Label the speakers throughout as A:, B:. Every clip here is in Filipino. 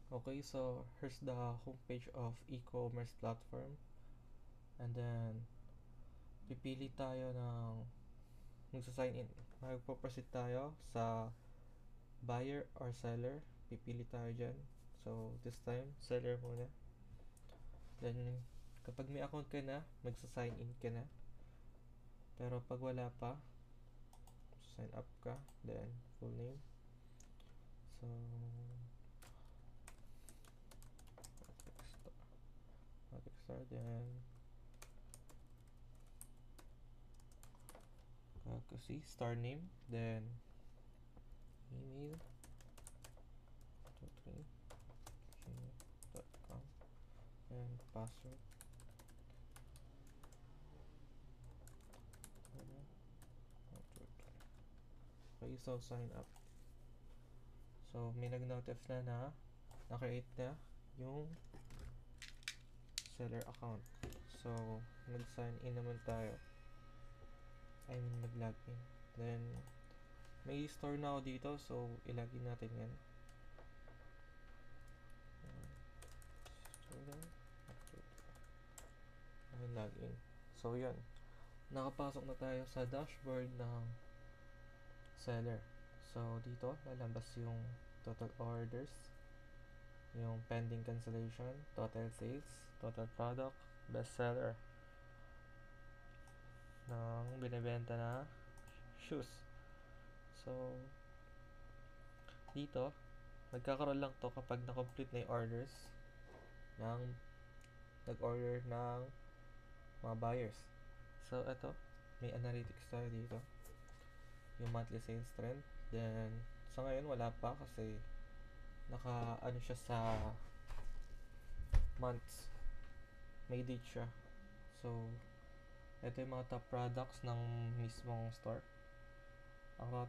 A: Okay, so here's the homepage of e-commerce platform. And then, pipili tayo ng magsa-sign in. Magpo-proceed tayo sa buyer or seller. Pipili tayo dyan. So, this time, seller muna. Then, kapag may account ka na, magsa-sign in ka na. Pero pag wala pa, sign up ka. Then, full name. So, Star. Then, kasi star name. Then, email. 23gmail.com and password. Okay, so sign up. So, may nag-notify na na-create na yung seller account. So, nag-sign in naman tayo. I mean, nag-login. Then, may store na ako dito. So, ilagin natin yan. Login. So, yan. Nakapasok na tayo sa dashboard ng seller. So, dito, lalabas yung total orders, yung pending cancellation, total sales, total product, best seller ng binibenta na shoes. So, dito, nagkakaroon lang to kapag na-complete na yung orders ng nag-order ng mga buyers. So, ito, may analytics tayo dito. Yung monthly sales trend. Then, sa ngayon, wala pa kasi naka-ano siya sa months. May date siya. So, ito yung mga top products ng mismong store. Ang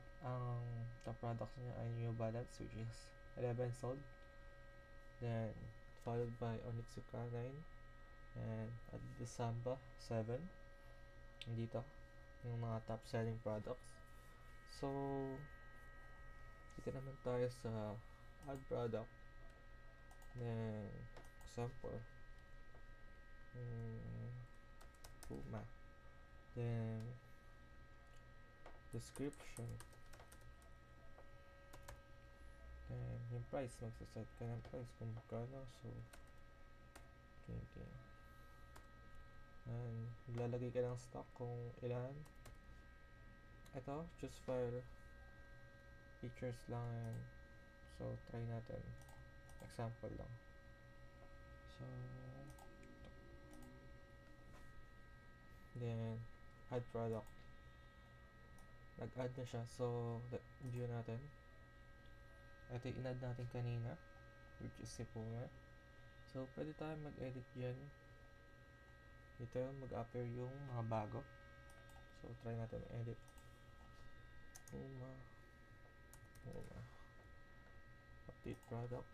A: top products niya ay New Balance, which is 11 sold. Then, followed by Onitsuka 9 and Adidas Samba 7. Dito, yung mga top selling products. So, dito naman tayo sa add product. Then, example, Puma. Then, description. Then, yung price, magsaset ka ng price kung magkano. So, 20. And, maglalagay ka ng stock kung ilan. Ito, just file features lang yan. So, try natin. Example lang. So, then, add product. Nag-add na siya. So, view natin. Ito yung in-add natin kanina, which is si Puma. So, pwede tayo mag-edit dyan. Dito, mag-appear yung mga bago. So, try natin edit. Puma. Update product.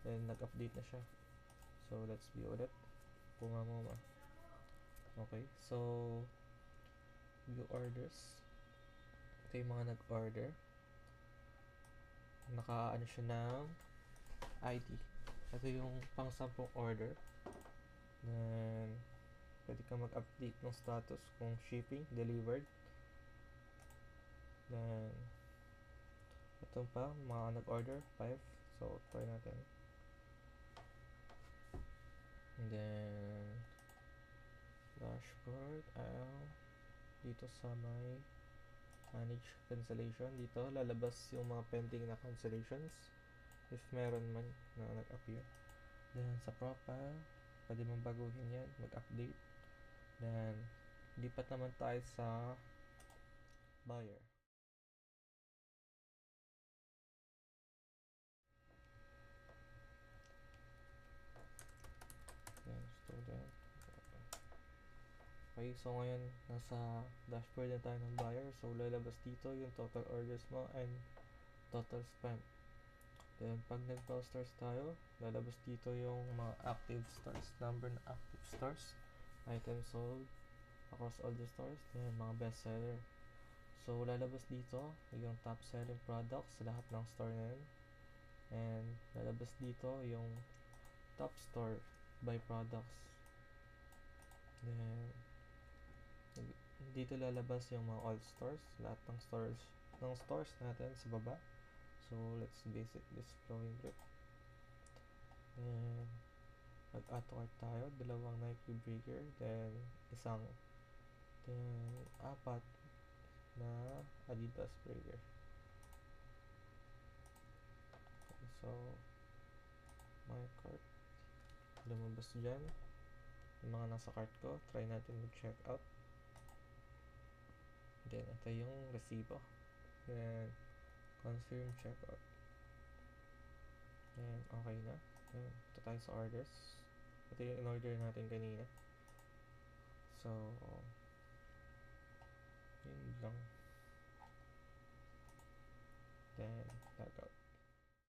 A: Then, nag-update na siya. So, let's view ulit. Puma. Okay, so, view orders. Ito yung mga nag-order. Naka-ano siya ng ID. Ito yung pang-sampung order. Then, pwede ka mag-update ng status kung shipping, delivered. Then, ito pa, mga nag-order, 5. So, try natin. And then, dashboard, dito sa may manage cancellation, dito lalabas yung mga pending na cancellations if meron man na nag-appear. Then, sa profile, pwede mong baguhin yan, mag-update. Then, lipat naman tayo sa buyer. Then, student. Okay, so ngayon, nasa dashboard na tayo ng buyer. So, lalabas dito yung total orders mo and total spend. Then, pag nag-browse stores tayo, lalabas dito yung mga active stores, number ng active stores, items sold across all the stores, then mga best seller. So, lalabas dito yung top selling products sa lahat ng store na yun. And lalabas dito yung top store by products. Then dito lalabas yung mga all stores, lahat ng stores natin sa baba. So let's visit this flowing group. Then mag-add to cart tayo, dalawang Nike Breaker, then apat na Adidas Breaker. Okay, so my cart, lumabas dyan yung mga nasa cart ko. Try natin mag-check out. Then ito yung resibo. Then confirm checkout. Then okay na. Then ito tayo sa orders. Ito yung in-order natin kanina. So yun lang. Then